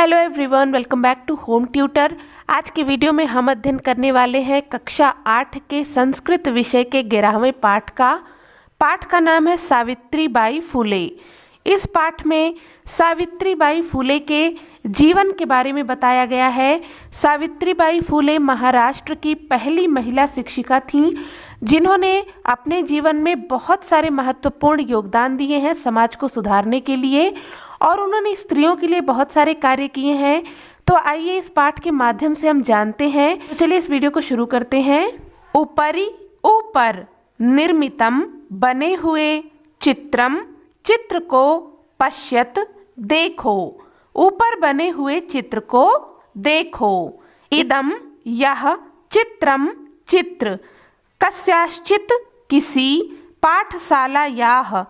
Hello everyone, welcome back to home tutor. आज के video में हम अध्ययन करने वाले हैं कक्षा 8 के संस्कृत विषय के 11वें पाठ का नाम है सावित्रीबाई फुले। इस पाठ में सावित्रीबाई फुले के जीवन के बारे में बताया गया है। सावित्रीबाई फुले महाराष्ट्र की पहली महिला शिक्षिका थीं, जिन्होंने अपने जीवन में बहुत सारे महत्वपूर्ण योगदान दिए हैं समाज को सुधारने के लिए, और उन्होंने स्त्रियों के लिए बहुत सारे कार्य किए हैं। तो आइए इस पाठ के माध्यम से हम जानते हैं। तो चलिए इस वीडियो को शुरू करते हैं। उपरि ऊपर निर्मितम बने हुए चित्रम, चित्र को पश्यत देखो, ऊपर बने हुए चित्र को देखो। इदम यह चित्रम चित्र, कस्याश्चित किसी पाठशालायाः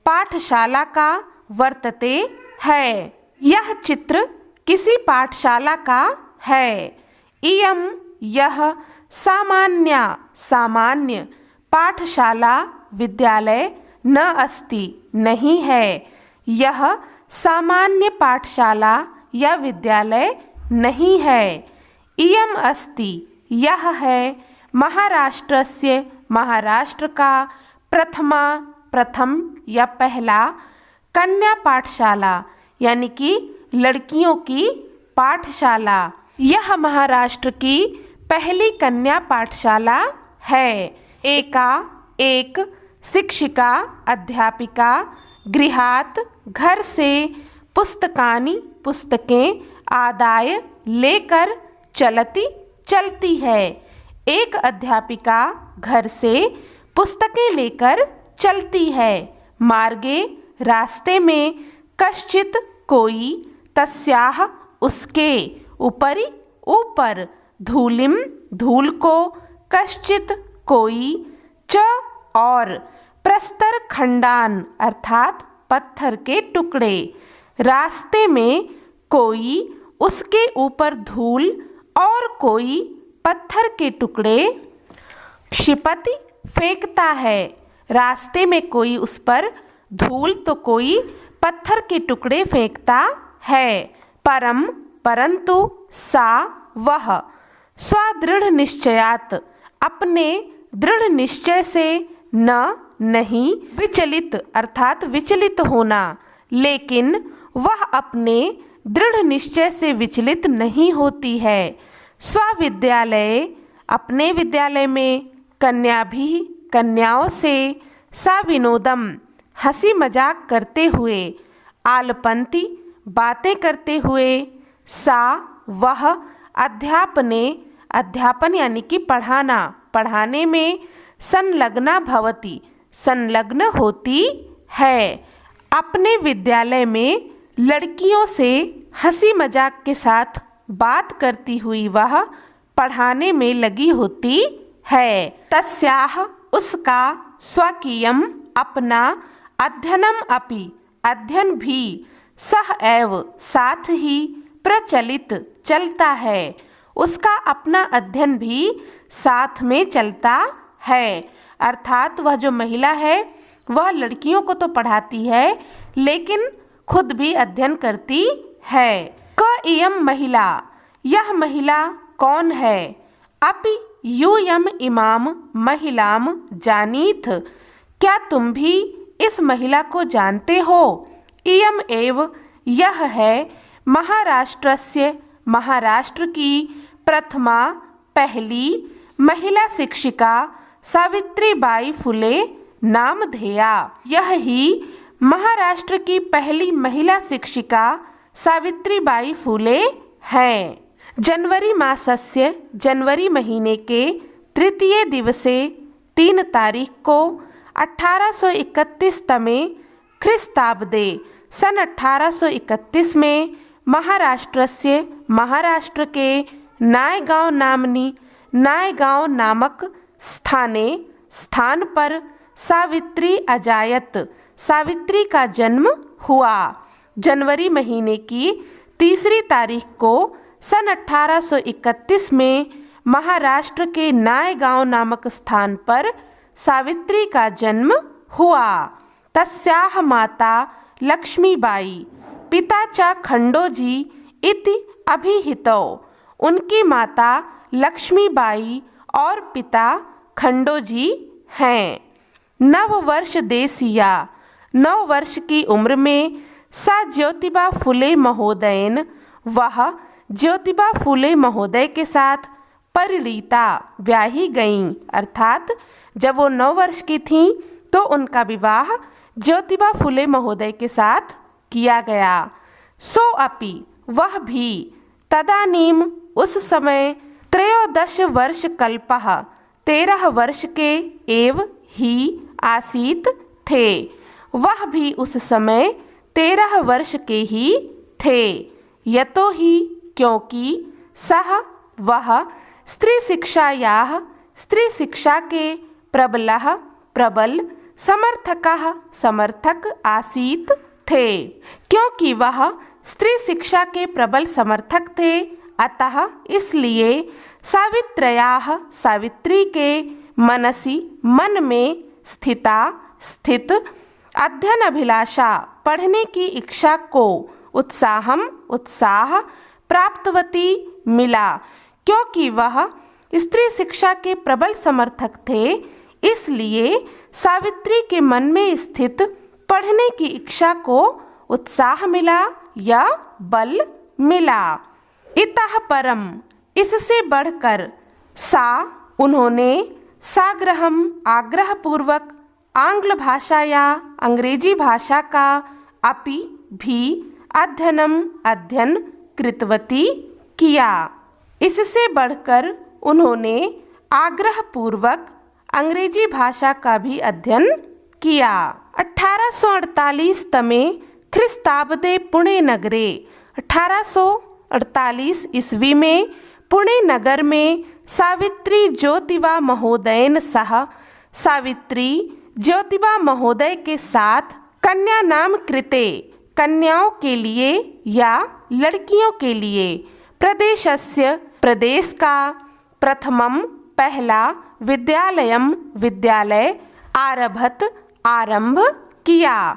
पाठशाला का वर्तते है, यह चित्र किसी पाठशाला का है। इयं यह सामान्य पाठशाला विद्यालय न अस्ति नहीं है, यह सामान्य पाठशाला या विद्यालय नहीं है। इयम् अस्ति यह है महाराष्ट्रस्य, महाराष्ट्र का प्रथम या पहला कन्या पाठशाला यानी कि लड़कियों की पाठशाला। यह महाराष्ट्र की पहली कन्या पाठशाला है। एक शिक्षिका अध्यापिका गृहात घर से पुस्तकानि पुस्तकें आदाय लेकर चलती है। एक अध्यापिका घर से पुस्तकें लेकर चलती है। मार्गे रास्ते में कश्चित कोई, तस्याह उसके, उपरि ऊपर, धूलिम धूल को, कश्चित कोई, च और, प्रस्तर खंडान अर्थात पत्थर के टुकड़े, रास्ते में कोई, उसके ऊपर धूल और कोई पत्थर के टुकड़े, क्षिपति फेंकता है। रास्ते में कोई उस पर धूल तो कोई पत्थर के टुकड़े फेंकता है। परंतु सा वह, स्वदृढ़ निश्चयात अपने दृढ़ निश्चय से, नहीं, विचलित अर्थात विचलित होना, लेकिन वह अपने दृढ़ निश्चय से विचलित नहीं होती है। स्वविद्यालय अपने विद्यालय में, कन्याओं से, सा विनोदम हंसी मजाक करते हुए, आलपंती बातें करते हुए, सा वह, अध्यापन यानी कि पढ़ाने में, संलग्ना भवति संलग्न होती है। अपने विद्यालय में लड़कियों से हंसी मजाक के साथ बात करती हुई वह पढ़ाने में लगी होती है। तस्याह उसका, स्वकीयम अपना, अध्ययनम अपि अध्ययन भी, सह एव साथ ही, प्रचलित चलता है, उसका अपना अध्ययन भी साथ में चलता है। अर्थात वह जो महिला है वह लड़कियों को तो पढ़ाती है लेकिन खुद भी अध्ययन करती है। क इयं महिला, यह महिला कौन है। अपि यूयम इमाम महिलाम जानीथ, क्या तुम भी इस महिला को जानते हो। इयम एव यह है महाराष्ट्रस्य, महाराष्ट्र की प्रथमा पहली महिला शिक्षिका सावित्रीबाई फुले नामधेया, यह ही महाराष्ट्र की पहली महिला शिक्षिका सावित्रीबाई फुले हैं। जनवरी मासस्य, जनवरी महीने के तृतीय दिवसे 3 तारीख को 1831 तमे ख्रिस्ताब्दे, सन 1831 में महाराष्ट्र के नायगांव नामक स्थान पर सावित्री अजायत, सावित्री का जन्म हुआ। जनवरी महीने की 3 तारीख को सन 1831 में महाराष्ट्र के नायगांव नामक स्थान पर सावित्री का जन्म हुआ। तस्याह माता लक्ष्मीबाई, पिता च खंडोजी इति अभिहितौ। उनकी माता लक्ष्मीबाई और पिता खंडोजी हैं। नववर्ष देसिया, 9 वर्ष की उम्र में सा ज्योतिबा फुले महोदयन, वह ज्योतिबा फुले महोदय के साथ परिणीता, ब्याही गईं। अर्थात जब वो 9 वर्ष की थीं तो उनका विवाह ज्योतिबा फुले महोदय के साथ किया गया। सो अपि, वह भी, तदानीम, उस समय, 13 वर्ष कल्पः, 13 वर्ष के एव ही आसीत थे, वह भी उस समय 13 वर्ष के ही थे। यतो ही, क्योंकि, सह, वह, स्त्री शिक्षायाः, स्त्री शिक्षा के प्रबलः, प्रबल, समर्थकः, समर्थक आसीत थे। क्योंकि वह स्त्री शिक्षा के प्रबल समर्थक थे, अतः इसलिए सावित्र्याः, सावित्री के मनसि, मन में, स्थिता, स्थित, अध्ययन अभिलाषा, पढ़ने की इच्छा को, उत्साहम, उत्साह, प्राप्तवती, मिला। क्योंकि वह स्त्री शिक्षा के प्रबल समर्थक थे, इसलिए सावित्री के मन में स्थित पढ़ने की इच्छा को उत्साह मिला या बल मिला। इतः परम, इससे बढ़कर, सा, उन्होंने, साग्रहम, आग्रह पूर्वक, आंग्ल भाषा या अंग्रेजी भाषा का, अपि, भी, अध्ययनम, अध्ययन, कृतवती, किया। इससे बढ़कर उन्होंने आग्रह पूर्वक अंग्रेजी भाषा का भी अध्ययन किया। 1848 तमे ख्रिस्ताब्दे पुणे नगरे, 1848 ईस्वी में पुणे नगर में सावित्री ज्योतिबा महोदयन सह, सावित्री ज्योतिबा महोदय के साथ, कन्या नाम कृते, कन्याओं के लिए या लड़कियों के लिए, प्रदेशस्य, प्रदेश का, प्रथमम, पहला, विद्यालयम, विद्यालय, आरभत, आरंभ किया।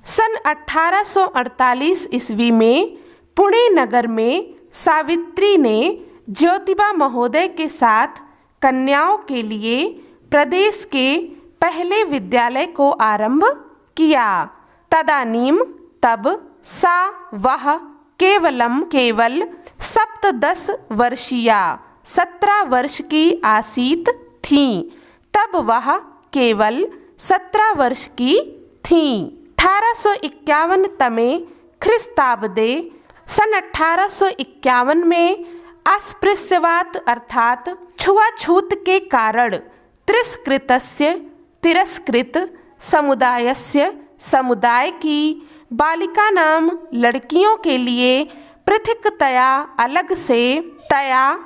सन 1848 ईस्वी में पुणे नगर में सावित्री ने ज्योतिबा महोदय के साथ कन्याओं के लिए प्रदेश के पहले विद्यालय को आरंभ किया। तदानीम, तब, सा, वह, केवलम, केवल, 17 वर्षीया, 17 वर्ष की आसीत थीं। तब वह केवल 17 वर्ष की थीं। 1851 तमे ख्रिस्ताब्दे, सन 1851 में अस्पृश्यवात अर्थात छुआछूत के कारण, तिरस्कृतस्य, तिरस्कृत, समुदायस्य, समुदाय की, बालिका नाम, लड़कियों के लिए, पृथक्तया, अलग से, तया,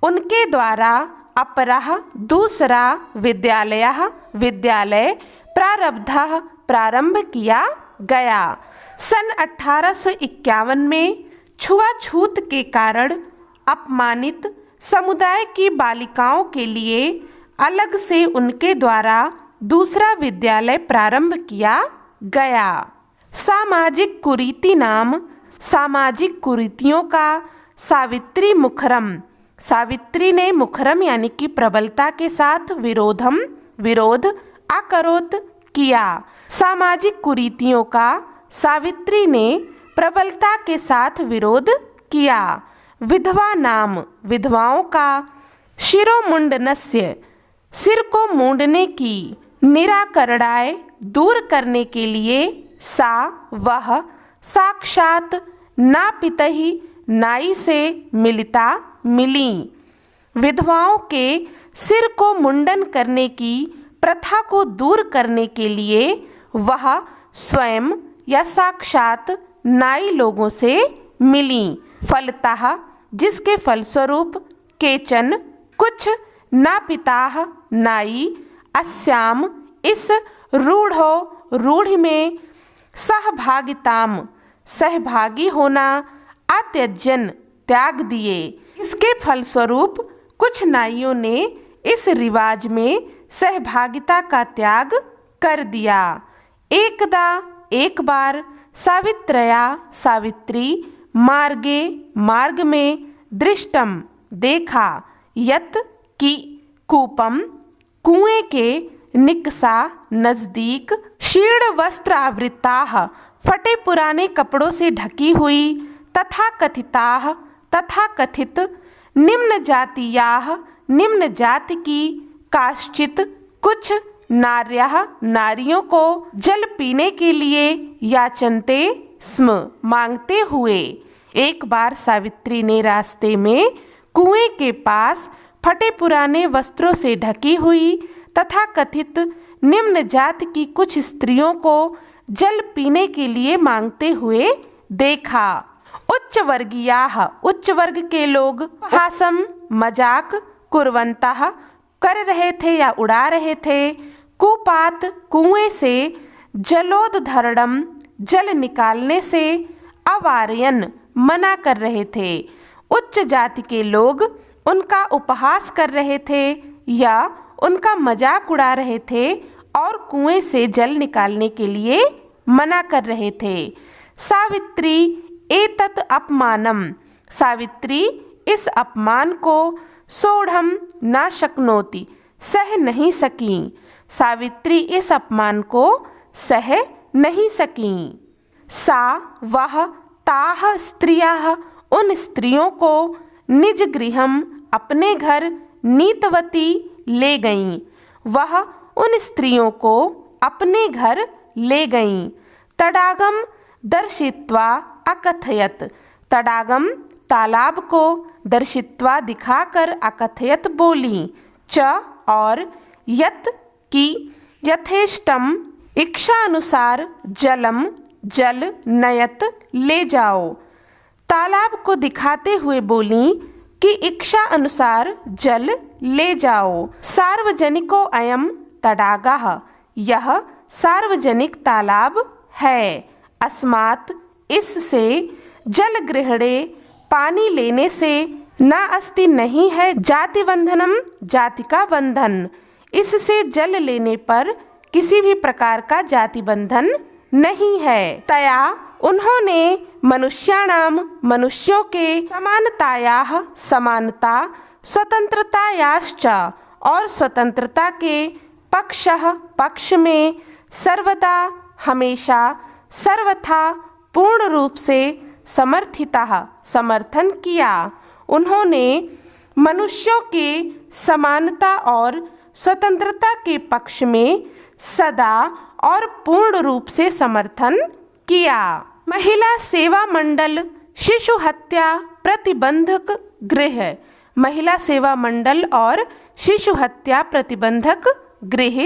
उनके द्वारा, अपरः, दूसरा, विद्यालयः, विद्यालय, प्रारब्धः, प्रारंभ किया गया। सन 1851 में छुआछूत के कारण अपमानित समुदाय की बालिकाओं के लिए अलग से उनके द्वारा दूसरा विद्यालय प्रारंभ किया गया। सामाजिक कुरीति नाम, सामाजिक कुरीतियों का, सावित्री मुखरम, सावित्री ने मुखरम यानी कि प्रबलता के साथ, विरोधम, विरोध, अकरोत, किया। सामाजिक कुरीतियों का सावित्री ने प्रबलता के साथ विरोध किया। विधवा नाम, विधवाओं का, शिरोमुंडनस्य, सिर को मूंडने की, निराकरणाय, दूर करने के लिए, सा, वह, साक्षात, नापितहि, नाई से, मिलिता, मिली। विधवाओं के सिर को मुंडन करने की प्रथा को दूर करने के लिए वह स्वयं या साक्षात नाई लोगों से मिली। फलतः, जिसके फलस्वरूप, केचन, कुछ, नापिताः, नाई, अस्याम, इस, रूढ़ो, रूढ़ में, सहभागिताम, सहभागी होना, अत्यजन, त्याग दिए। इसके फलस्वरूप कुछ नाइयों ने इस रिवाज में सहभागिता का त्याग कर दिया। एकदा, एक बार, सावित्रया, सावित्री, मार्गे मार्ग में, दृष्टम देखा, यत की कूपम कुएं के, निकसा नजदीक, शीर्ण वस्त्र आवृताः फटे पुराने कपड़ों से ढकी हुई, तथा कथिताः तथा कथित, निम्न जातीयाः निम्न जाति की, काश्चित कुछ, नार्याः नारियों को, जल पीने के लिए, याचन्ते स्म मांगते हुए। एक बार सावित्री ने रास्ते में कुएं के पास फटे पुराने वस्त्रों से ढकी हुई तथा कथित निम्न जाति की कुछ स्त्रियों को जल पीने के लिए मांगते हुए देखा। उच्च वर्गीयाः उच्च वर्ग के लोग, हासम मजाक, कुर्वन्तः कर रहे थे या उड़ा रहे थे, कूपात कुएं से, जलोद्धरणम जल निकालने से, अवारयन मना कर रहे थे। उच्च जाति के लोग उनका उपहास कर रहे थे या उनका मजाक उड़ा रहे थे और कुएं से जल निकालने के लिए मना कर रहे थे। सावित्री एतत् अपमानम सावित्री इस अपमान को, सोढ़म न शक्नोति सह नहीं सकी सावित्री इस अपमान को सह नहीं सकी। सा वह ताह स्त्रियाः उन स्त्रियों को, निज गृहम अपने घर, नीतवती ले गईं वह उन स्त्रियों को अपने घर ले गईं। तडागम दर्शित्वा अकथयत तडागम तालाब को, दर्शित्वा दिखाकर, अकथयत बोली, च और, यत की, यथेष्टम इच्छा अनुसार, जलम जल, नयत ले जाओ। तालाब को दिखाते हुए बोली कि इच्छा अनुसार जल ले जाओ। सार्वजनिको अयम तडागः यह सार्वजनिक तालाब है। अस्मात् इससे, जल ग्रहणे पानी लेने से, न अस्ति नहीं है, जाति बंधनम जाति का बंधन, इससे जल लेने पर किसी भी प्रकार का जाति बंधन नहीं है। तया उन्होंने, मनुष्याणाम मनुष्यों के, समानतायाः समानता, स्वतंत्रतायाश्च और स्वतंत्रता के, पक्षः पक्ष में, सर्वदा हमेशा, सर्वथा पूर्ण रूप से, समर्थितः समर्थन किया। उन्होंने मनुष्यों के समानता और स्वतंत्रता के पक्ष में सदा और पूर्ण रूप से समर्थन किया। महिला सेवा मंडल, शिशु हत्या प्रतिबंधक गृह, महिला सेवा मंडल और शिशु हत्या प्रतिबंधक गृह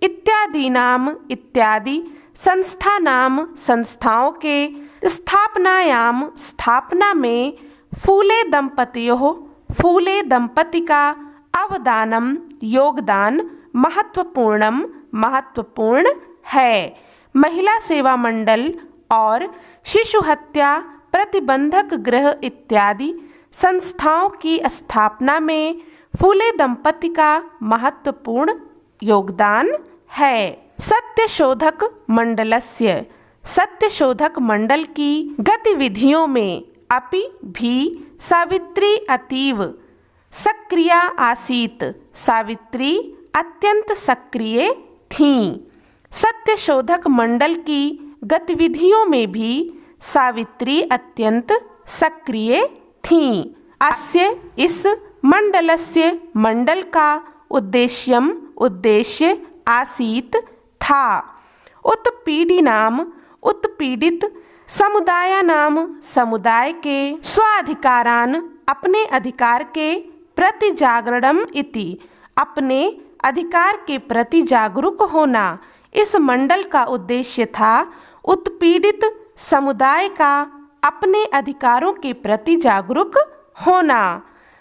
इत्यादि नाम, इत्यादि संस्थानाम संस्थाओं के, स्थापनायाम स्थापना में, फूले दंपतियों फूले दंपति का, अवदानम योगदान, महत्वपूर्णम महत्वपूर्ण है। महिला सेवा मंडल और शिशु हत्या प्रतिबंधक गृह इत्यादि संस्थाओं की स्थापना में फूले दंपति का महत्वपूर्ण योगदान है। सत्यशोधक मंडलस्य सत्यशोधक मंडल की गतिविधियों में अपि भी सावित्री अतीव सक्रिया आसीत, सावित्री अत्यंत सक्रिय थीं। सत्यशोधक मंडल की गतिविधियों में भी सावित्री अत्यंत सक्रिय थीं। अस्य इस मंडलस्य मंडल का उद्देश्यम उद्देश्य आसीत था। उत्पीड़िनाम उत्पीड़ित समुदायानाम समुदाय के, स्वाधिकारान अपने अधिकार के, प्रति जागरणम इति अपने अधिकार के प्रति जागरूक होना। इस मंडल का उद्देश्य था उत्पीड़ित समुदाय का अपने अधिकारों के प्रति जागरूक होना।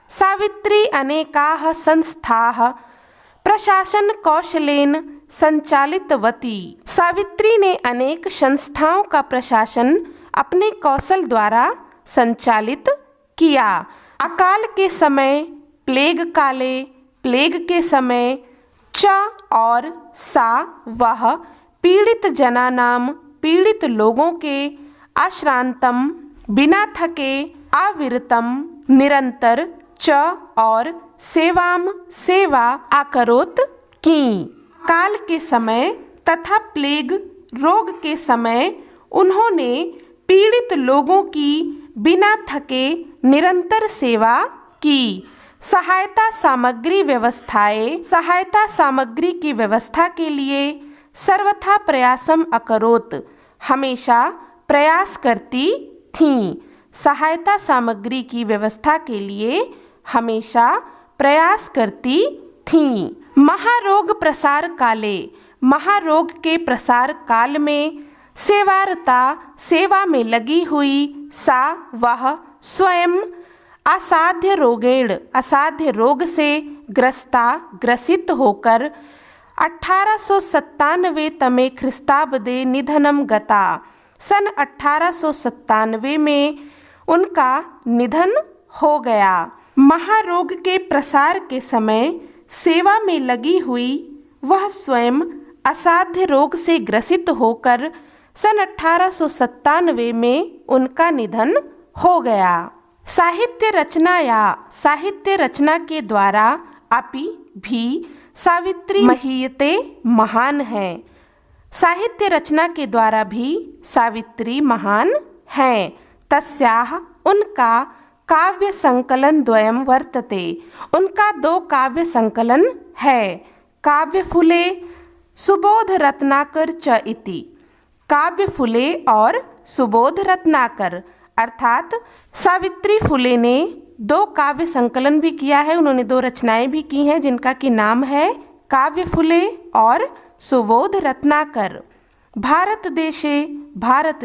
सावित्री अनेकाः संस्थाः प्रशासन कौशलेन संचालितवती, सावित्री ने अनेक संस्थाओं का प्रशासन अपने कौशल द्वारा संचालित किया। अकाल के समय, प्लेग काले, प्लेग के समय, च और सा वह, पीड़ित जनानाम पीड़ित लोगों के, अश्रांतम बिना थके अविरतम निरंतर च और सेवाम सेवा आकरोत की। काल के समय तथा प्लेग रोग के समय उन्होंने पीड़ित लोगों की बिना थके निरंतर सेवा की। सहायता सामग्री की व्यवस्था के लिए सर्वथा प्रयासम अकरोत, हमेशा प्रयास करती थीं। सहायता सामग्री की व्यवस्था के लिए हमेशा प्रयास करती थीं। महारोग प्रसार काले, महारोग के प्रसार काल में सेवारता सेवा में लगी हुई सा वह स्वयं असाध्य रोग से ग्रसित होकर 1897 तमे ख्रिस्ताब्दे निधनम गता। सन 1897 में उनका निधन हो गया। महारोग के प्रसार के समय सेवा में लगी हुई वह स्वयं असाध्य रोग से ग्रसित होकर सन 1897 में उनका निधन हो गया। साहित्य रचना के द्वारा अपि भी सावित्री महीयते महान है। साहित्य रचना के द्वारा भी सावित्री महान है। तस्याः उनका काव्य संकलन द्वयम वर्तते, उनका 2 काव्य संकलन है। काव्य फुले सुबोध रत्नाकर च इति। काव्य फुले और सुबोध रत्नाकर अर्थात सावित्री फुले ने 2 काव्य संकलन भी किया है, उन्होंने 2 रचनाएं भी की हैं जिनका की नाम है काव्य फुले और सुबोध रत्नाकर। भारत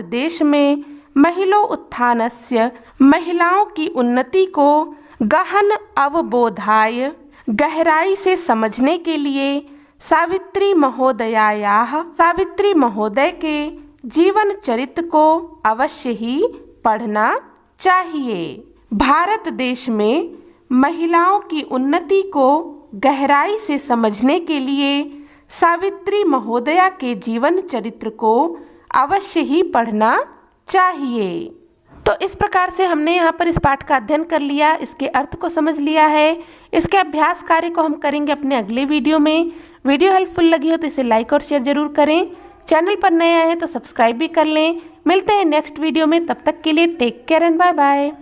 देश में महिलो उत्थानस्य, महिलाओं की उन्नति को गहन अवबोधाय, गहराई से समझने के लिए सावित्री महोदय के जीवन चरित्र को अवश्य ही पढ़ना चाहिए। भारत देश में महिलाओं की उन्नति को गहराई से समझने के लिए सावित्री महोदया के जीवन चरित्र को अवश्य ही पढ़ना चाहिए। तो इस प्रकार से हमने यहाँ पर इस पाठ का अध्ययन कर लिया, इसके अर्थ को समझ लिया है। इसके अभ्यास कार्य को हम करेंगे अपने अगले वीडियो में। वीडियो हेल्पफुल लगी हो तो इसे लाइक और शेयर जरूर करें। चैनल पर नए आए हैं तो सब्सक्राइब भी कर लें। मिलते हैं नेक्स्ट वीडियो में, तब तक के लिए take care and bye bye.